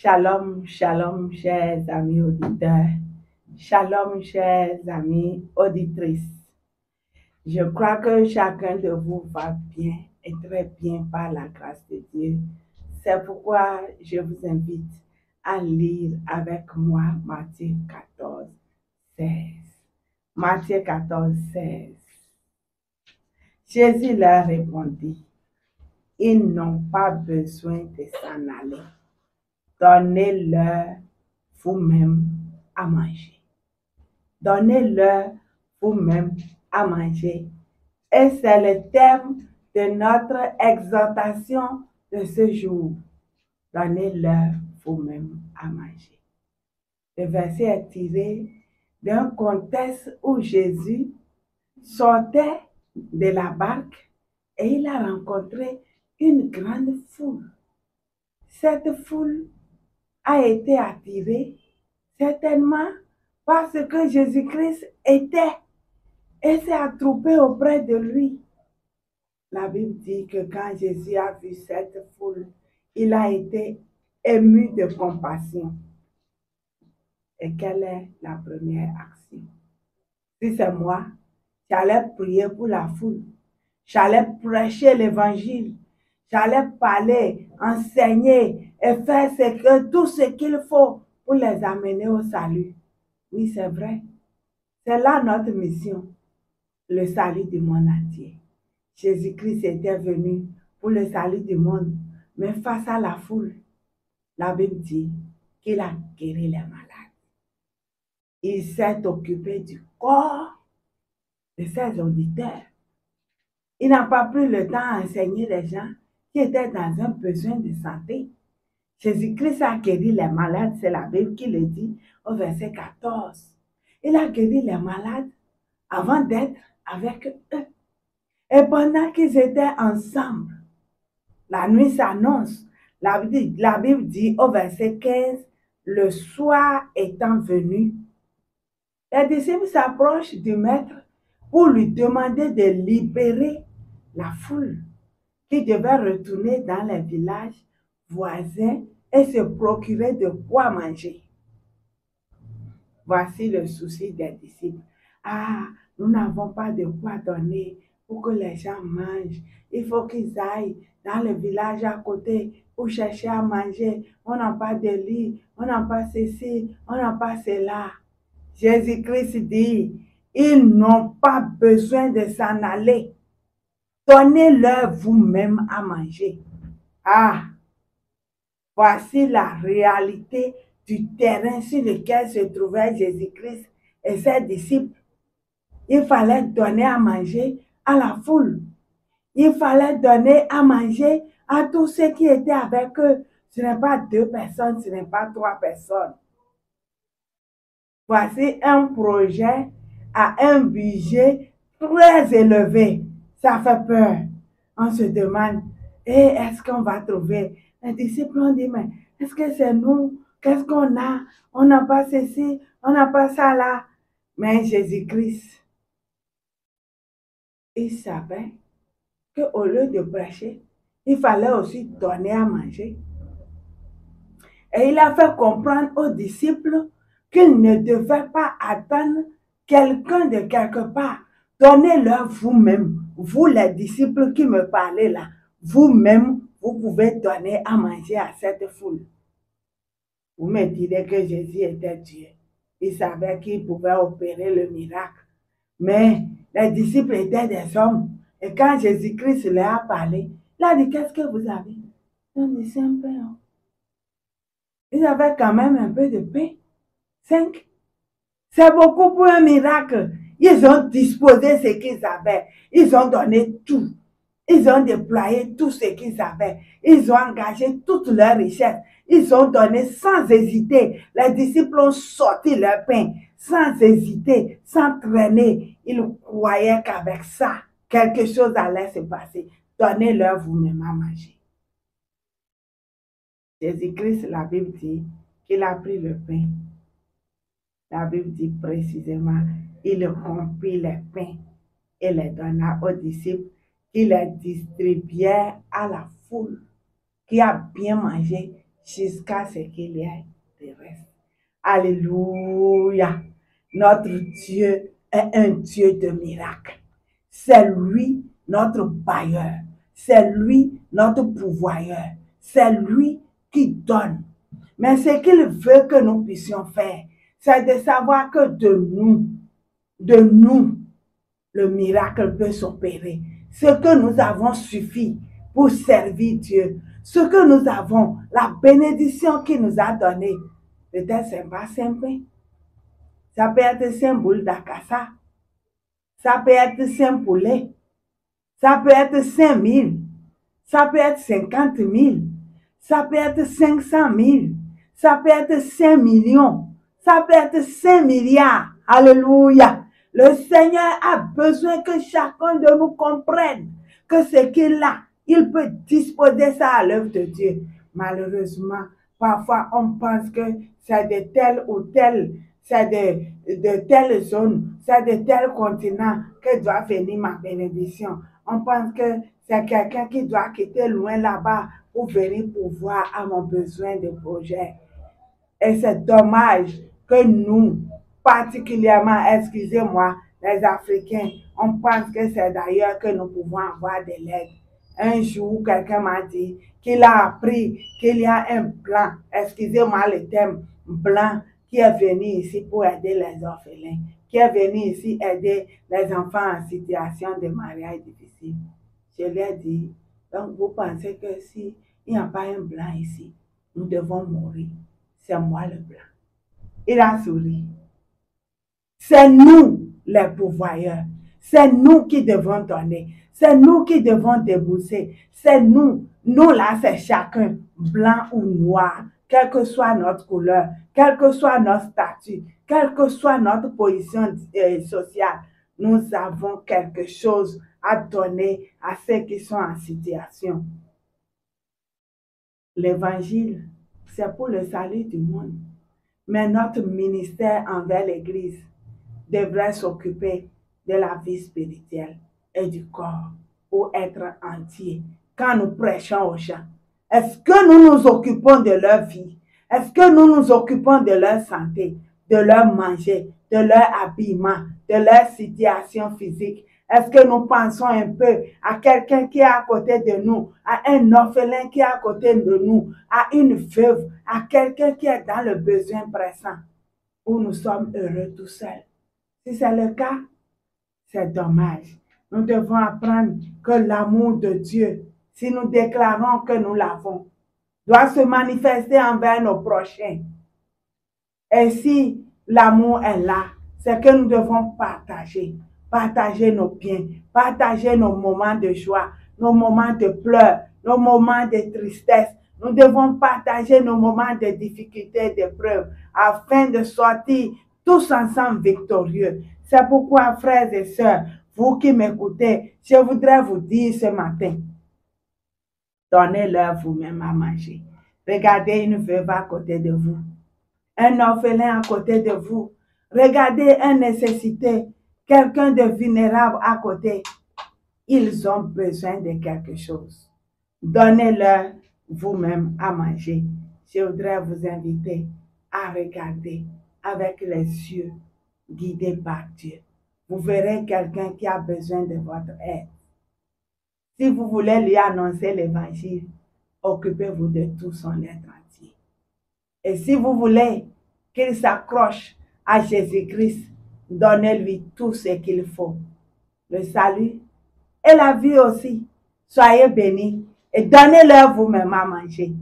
Shalom, shalom, chers amis auditeurs. Shalom, chers amis auditrices. Je crois que chacun de vous va bien et très bien par la grâce de Dieu. C'est pourquoi je vous invite à lire avec moi Matthieu 14, 16. Matthieu 14, 16. Jésus leur répondit, ils n'ont pas besoin de s'en aller. Donnez-leur vous-même à manger. Donnez-leur vous-même à manger. Et c'est le thème de notre exhortation de ce jour. Donnez-leur vous-même à manger. Le verset est tiré d'un contexte où Jésus sortait de la barque et il a rencontré une grande foule. Cette foule a été attirée certainement parce que Jésus-Christ était et s'est attroupé auprès de lui. La Bible dit que quand Jésus a vu cette foule, il a été ému de compassion. Et quelle est la première action? Si c'est moi, j'allais prier pour la foule. J'allais prêcher l'évangile. J'allais parler, enseigner et faire tout ce qu'il faut pour les amener au salut. Oui, c'est vrai. C'est là notre mission, le salut du monde entier. Jésus-Christ était venu pour le salut du monde, mais face à la foule, la Bible dit qu'il a guéri les malades. Il s'est occupé du corps de ses auditeurs. Il n'a pas pris le temps à enseigner les gens qui étaient dans un besoin de santé. Jésus-Christ a guéri les malades, c'est la Bible qui le dit au verset 14. Il a guéri les malades avant d'être avec eux. Et pendant qu'ils étaient ensemble, la nuit s'annonce. La Bible dit au verset 15, le soir étant venu, les disciples s'approchent du maître pour lui demander de libérer la foule qui devait retourner dans les villages voisins et se procurer de quoi manger. Voici le souci des disciples. Ah, nous n'avons pas de quoi donner pour que les gens mangent. Il faut qu'ils aillent dans le village à côté pour chercher à manger. On n'a pas de lit, on n'a pas ceci, on n'a pas cela. Jésus-Christ dit, ils n'ont pas besoin de s'en aller. Donnez-leur vous-même à manger. Ah, voici la réalité du terrain sur lequel se trouvait Jésus-Christ et ses disciples. Il fallait donner à manger à la foule. Il fallait donner à manger à tous ceux qui étaient avec eux. Ce n'est pas 2 personnes, ce n'est pas 3 personnes. Voici un projet à un budget très élevé. Ça fait peur. On se demande, est-ce qu'on va trouver? Les disciples ont dit, mais est-ce que c'est nous? Qu'est-ce qu'on a? On n'a pas ceci, on n'a pas ça là. Mais Jésus-Christ, il savait qu'au lieu de prêcher, il fallait aussi donner à manger. Et il a fait comprendre aux disciples qu'ils ne devaient pas attendre quelqu'un de quelque part. Donnez-leur vous-même, vous les disciples qui me parlez là, vous-même, vous pouvez donner à manger à cette foule. Vous me direz que Jésus était Dieu. Il savait qu'il pouvait opérer le miracle. Mais les disciples étaient des hommes. Et quand Jésus-Christ leur a parlé, il a dit, qu'est-ce que vous avez? Ils ont dit, c'est un pain. Ils avaient quand même un peu de pain. 5. C'est beaucoup pour un miracle. Ils ont disposé ce qu'ils avaient. Ils ont donné tout. Ils ont déployé tout ce qu'ils avaient. Ils ont engagé toute leur richesse. Ils ont donné sans hésiter. Les disciples ont sorti leur pain sans hésiter, sans traîner. Ils croyaient qu'avec ça, quelque chose allait se passer. Donnez-leur vous-même à manger. Jésus-Christ, la Bible dit qu'il a pris le pain. La Bible dit précisément, il rompit les pains et les donna aux disciples qui les distribuaient à la foule qui a bien mangé. jusqu'à ce qu'il y ait de reste. Alléluia. Notre Dieu est un Dieu de miracles. C'est lui notre bailleur. C'est lui notre pourvoyeur. C'est lui qui donne. Mais ce qu'il veut que nous puissions faire, c'est de savoir que de nous, le miracle peut s'opérer. Ce que nous avons suffit pour servir Dieu. Ce que nous avons, la bénédiction qu'il nous a donnée, peut-être c'est pas simple. Ça peut être 5 boules d'acassa. Ça peut être 5 poulets. Ça peut être 5 000. Ça peut être 50 000. Ça peut être 500 000. Ça peut être 5 millions. Ça peut être 5 milliards. Alléluia. Le Seigneur a besoin que chacun de nous comprenne que ce qu'il a, il peut disposer ça à l'œuvre de Dieu. Malheureusement, parfois on pense que c'est de tel ou tel, c'est de telle zone, c'est de tel continent que doit venir ma bénédiction. On pense que c'est quelqu'un qui doit quitter loin là-bas pour venir pourvoir à mon besoin de projet. Et c'est dommage que nous, particulièrement, excusez-moi, les Africains, on pense que c'est d'ailleurs que nous pouvons avoir de l'aide. Un jour, quelqu'un m'a dit qu'il a appris qu'il y a un blanc, excusez-moi le terme, blanc, qui est venu ici pour aider les orphelins, qui est venu ici aider les enfants en situation de mariage difficile. Je lui ai dit, donc vous pensez que s'il n'y a pas un blanc ici, nous devons mourir. C'est moi le blanc. Il a souri. C'est nous les pourvoyeurs. C'est nous qui devons donner. C'est nous qui devons débourser. C'est nous. Nous là, c'est chacun, blanc ou noir, quelle que soit notre couleur, quel que soit notre statut, quelle que soit notre position sociale. Nous avons quelque chose à donner à ceux qui sont en situation. L'évangile, c'est pour le salut du monde. Mais notre ministère envers l'Église devrait s'occuper de la vie spirituelle et du corps pour être entier. Quand nous prêchons aux gens, est-ce que nous nous occupons de leur vie? Est-ce que nous nous occupons de leur santé, de leur manger, de leur habillement, de leur situation physique? Est-ce que nous pensons un peu à quelqu'un qui est à côté de nous, à un orphelin qui est à côté de nous, à une veuve, à quelqu'un qui est dans le besoin pressant, où nous sommes heureux tout seuls? Si c'est le cas, c'est dommage. Nous devons apprendre que l'amour de Dieu, si nous déclarons que nous l'avons, doit se manifester envers nos prochains. Et si l'amour est là, c'est que nous devons partager nos biens, partager nos moments de joie, nos moments de pleurs, nos moments de tristesse. Nous devons partager nos moments de difficultés, d'épreuves, afin de sortir tous ensemble victorieux. C'est pourquoi, frères et sœurs, vous qui m'écoutez, je voudrais vous dire ce matin, donnez-leur vous-même à manger. Regardez une veuve à côté de vous, un orphelin à côté de vous. Regardez un nécessité, quelqu'un de vulnérable à côté. Ils ont besoin de quelque chose. Donnez-leur vous-même à manger. Je voudrais vous inviter à regarder avec les yeux guidés par Dieu. Vous verrez quelqu'un qui a besoin de votre aide. Si vous voulez lui annoncer l'évangile, occupez-vous de tout son être entier. Et si vous voulez qu'il s'accroche à Jésus-Christ, donnez-lui tout ce qu'il faut. Le salut et la vie aussi. Soyez bénis et donnez-leur vous-même à manger.